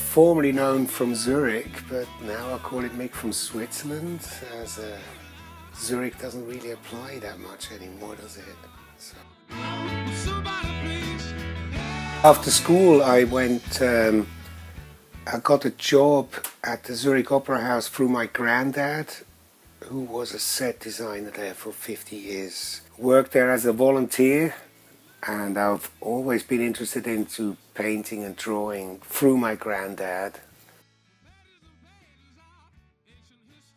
formerly known from Zurich, but now I call it Mick from Switzerland, as Zurich doesn't really apply that much anymore, does it? So. After school I went, I got a job at the Zurich Opera House through my granddad, who was a set designer there for 50 years. Worked there as a volunteer, and I've always been interested into painting and drawing through my granddad.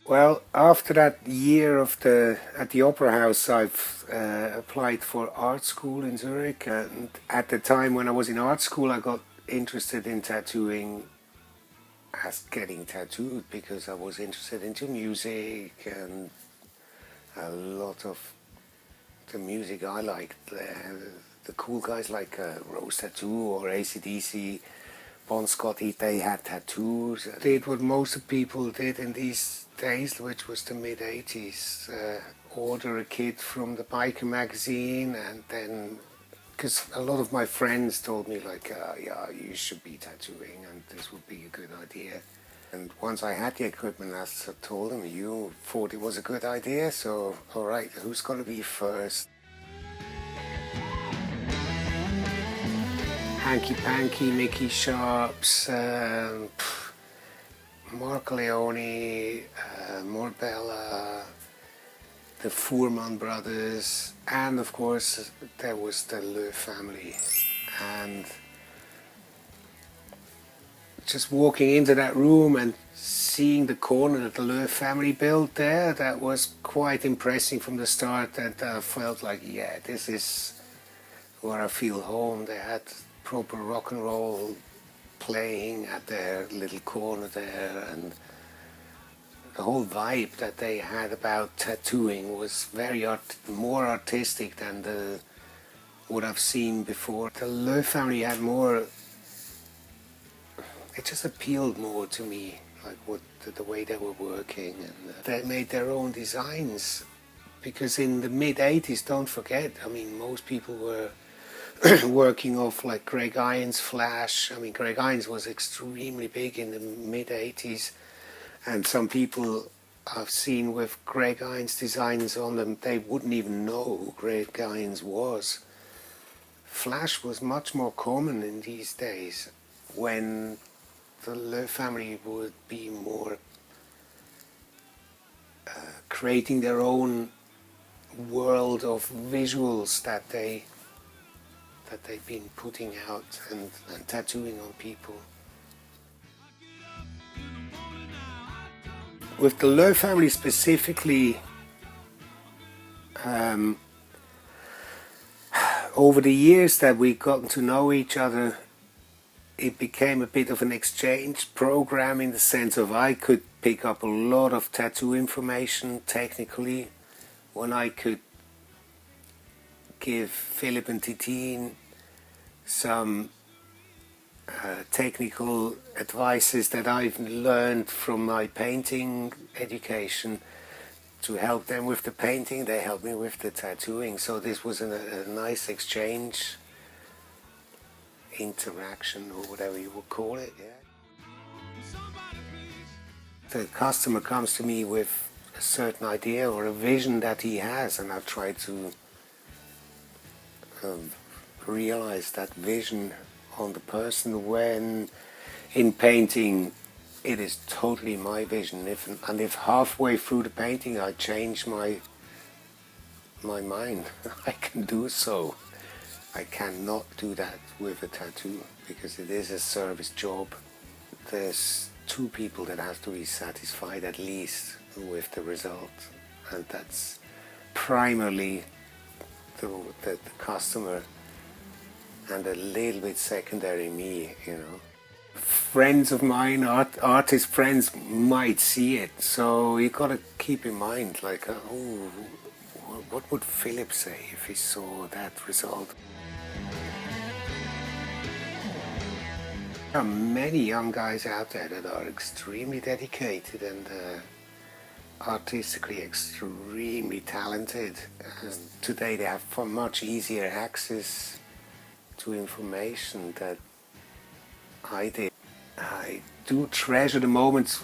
Well, after that year at the Opera House, I've applied for art school in Zurich. And at the time when I was in art school, I got interested in tattooing as getting tattooed, because I was interested into music, and a lot of the music I liked, the cool guys like Rose Tattoo or AC/DC, Bon Scotty, they had tattoos. I did what most people did in these days, which was the mid-80s. Order a kit from the biker magazine, and then, because a lot of my friends told me like, yeah, you should be tattooing and this would be a good idea. And once I had the equipment, I told them, you thought it was a good idea, so alright, who's going to be first? Hanky Panky, Mickey Sharps, Mark Leone, Morbella, the Fuhrman brothers, and of course there was the Le family. And just walking into that room and seeing the corner that the Le family built there, that was quite impressive from the start. And I felt like, yeah, this is where I feel home. They had proper rock and roll playing at their little corner there, and the whole vibe that they had about tattooing was very more artistic than what I've seen before. The Le family had more, it just appealed more to me, like the way they were working, and they made their own designs, because in the mid-80s, don't forget, I mean, most people were working off like Greg Irons Flash. I mean, Greg Irons was extremely big in the mid-80s, and some people I've seen with Greg Irons designs on them, they wouldn't even know who Greg Irons was. Flash was much more common in these days, when the Le family would be more creating their own world of visuals that they've been putting out and tattooing on people. With the Le family specifically, over the years that we've gotten to know each other, it became a bit of an exchange program, in the sense of I could pick up a lot of tattoo information technically, when I could give Philip and Titine some technical advices that I've learned from my painting education to help them with the painting. They helped me with the tattooing, so this was a nice exchange, interaction, or whatever you would call it. Yeah. The customer comes to me with a certain idea or a vision that he has, and I've tried to realize that vision on the person, when in painting it is totally my vision. If halfway through the painting I change my mind, I can do so. I cannot do that with a tattoo, because it is a service job. There's two people that have to be satisfied at least with the result, and that's primarily the customer, and a little bit secondary me, you know. Friends of mine, artist friends, might see it, so you gotta keep in mind, like, oh, what would Philip say if he saw that result? There are many young guys out there that are extremely dedicated and artistically extremely talented. And today they have much easier access to information that I did. I do treasure the moments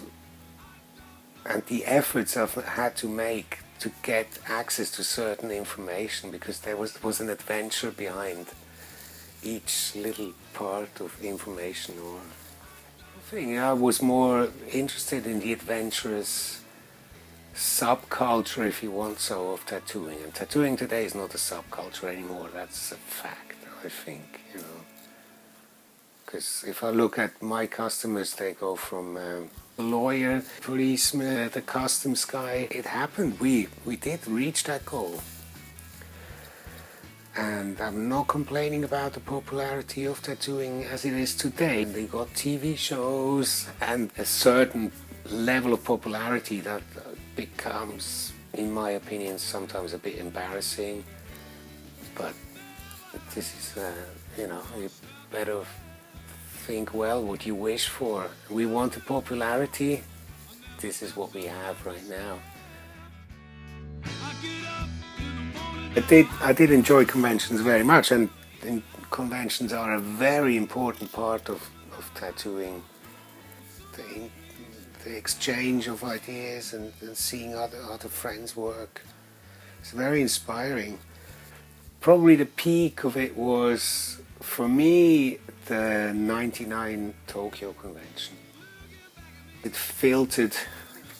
and the efforts I've had to make to get access to certain information, because there was an adventure behind each little part of information or thing. I was more interested in the adventurous subculture, if you want so, of tattooing. And tattooing today is not a subculture anymore. That's a fact, I think, you know. Because if I look at my customers, they go from the lawyer, policeman, the customs guy. It happened. We did reach that goal. And I'm not complaining about the popularity of tattooing as it is today. They got TV shows and a certain level of popularity that becomes, in my opinion, sometimes a bit embarrassing. But this is, you know, you better think well what you wish for. We want the popularity. This is what we have right now. I did enjoy conventions very much, and conventions are a very important part of tattooing. The exchange of ideas and seeing other friends work. It's very inspiring. Probably the peak of it was, for me, the '99 Tokyo convention. It filtered,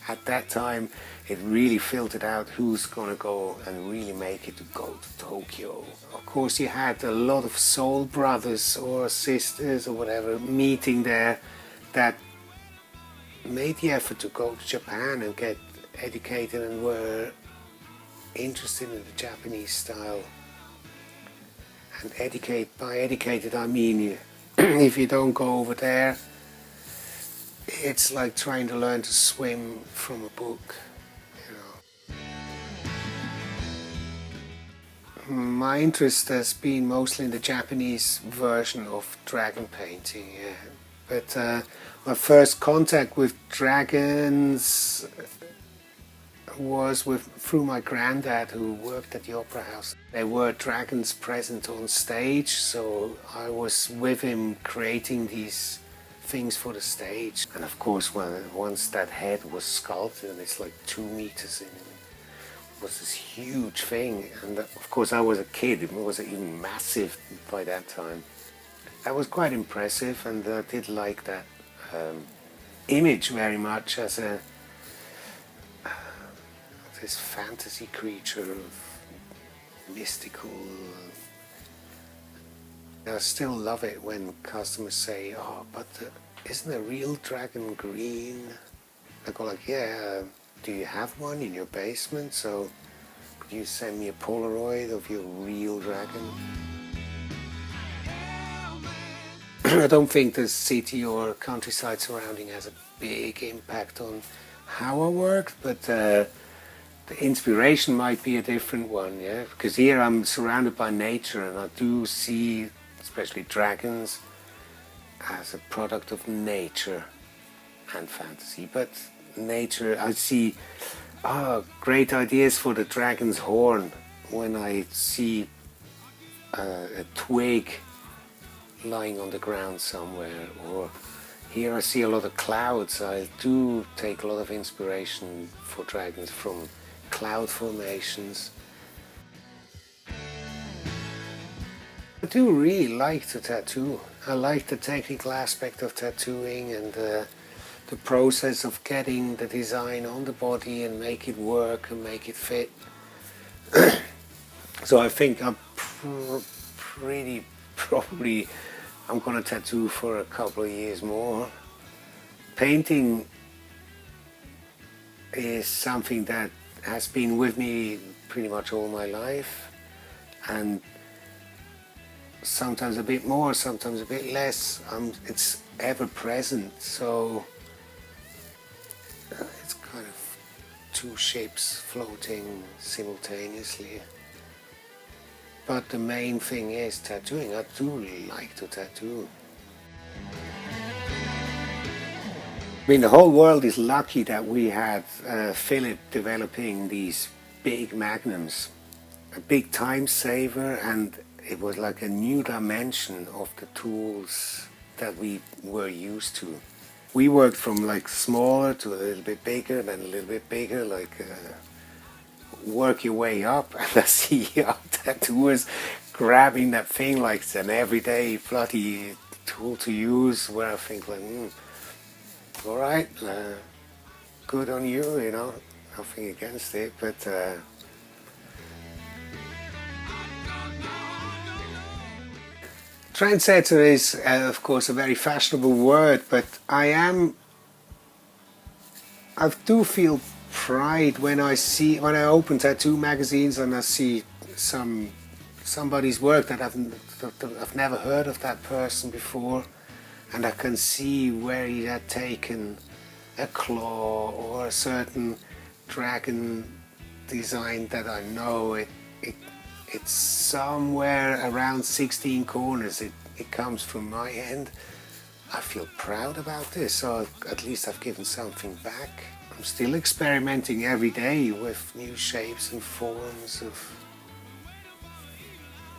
at that time, it really filtered out who's going to go and really make it to go to Tokyo. Of course, you had a lot of soul brothers or sisters or whatever meeting there that made the effort to go to Japan and get educated and were interested in the Japanese style. And by educated I mean if you don't go over there, it's like trying to learn to swim from a book, you know. My interest has been mostly in the Japanese version of dragon painting, yeah. But my first contact with dragons was through my granddad, who worked at the Opera House. There were dragons present on stage, so I was with him creating these things for the stage. And of course, once that head was sculpted, and it's like 2 meters in, it was this huge thing. And of course, I was a kid, it wasn't even massive by that time. That was quite impressive, and I did like that image very much as this fantasy creature of mystical. I still love it when customers say, "Oh, but isn't a real dragon green?" I go like, "Yeah, do you have one in your basement? So could you send me a Polaroid of your real dragon?" I don't think the city or countryside surrounding has a big impact on how I work, but the inspiration might be a different one, yeah? Because here I'm surrounded by nature, and I do see, especially dragons, as a product of nature and fantasy. But nature, I see great ideas for the dragon's horn when I see a twig lying on the ground somewhere, or here I see a lot of clouds. I do take a lot of inspiration for dragons from cloud formations. I do really like to tattoo. I like the technical aspect of tattooing and the process of getting the design on the body and make it work and make it fit. So I think I'm probably I'm going to tattoo for a couple of years more. Painting is something that has been with me pretty much all my life, and sometimes a bit more, sometimes a bit less. It's ever present, so it's kind of 2 ships floating simultaneously. But the main thing is tattooing. I do really like to tattoo. I mean, the whole world is lucky that we had Philip developing these big magnums. A big time saver, and it was like a new dimension of the tools that we were used to. We worked from like smaller to a little bit bigger, then a little bit bigger, like work your way up. And I see young tattooers grabbing that thing like it's an everyday bloody tool to use, where I think like, all right, good on you, you know, nothing against it, but trendsetter is, of course, a very fashionable word, but I do feel pride when I open tattoo magazines and I see somebody's work that I've never heard of that person before, and I can see where he had taken a claw or a certain dragon design that I know it's somewhere around 16 corners. It comes from my end. I feel proud about this, so at least I've given something back. I'm still experimenting every day with new shapes and forms of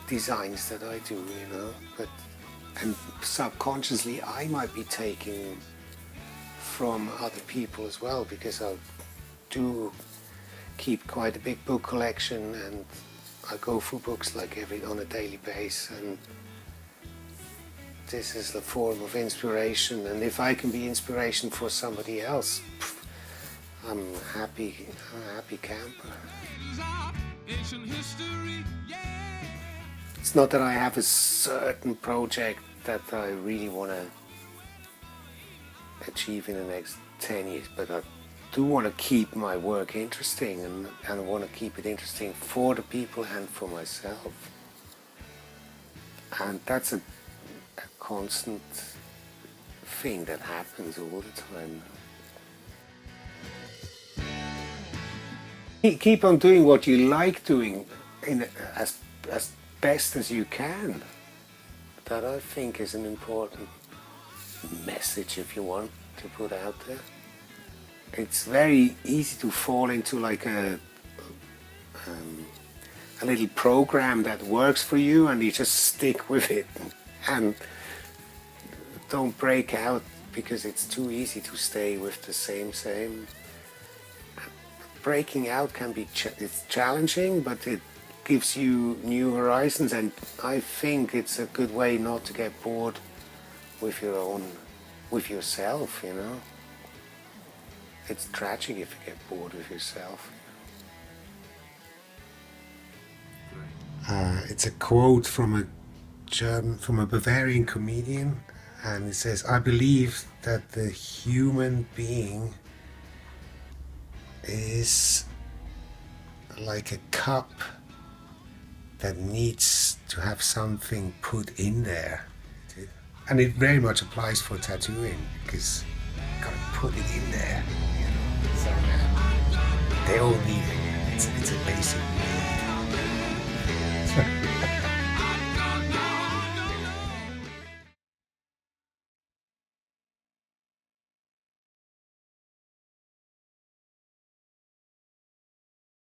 designs that I do, you know. And subconsciously I might be taking from other people as well, because I do keep quite a big book collection, and I go through books like on a daily basis, and this is the form of inspiration, and if I can be inspiration for somebody else, I'm a happy camper. It's not that I have a certain project that I really want to achieve in the next 10 years, but I do want to keep my work interesting, and I want to keep it interesting for the people and for myself. And that's a constant thing that happens all the time. Keep on doing what you like doing as best as you can. That, I think, is an important message, if you want, to put out there. It's very easy to fall into like a little program that works for you, and you just stick with it and don't break out, because it's too easy to stay with the same. Breaking out can be it's challenging, but it gives you new horizons, and I think it's a good way not to get bored with yourself, you know. It's tragic if you get bored with yourself. It's a quote from a Bavarian comedian, and it says, "I believe that the human being is like a cup that needs to have something put in there." And it very much applies for tattooing, because you gotta put it in there, you know. So they all need it. It's a basic need.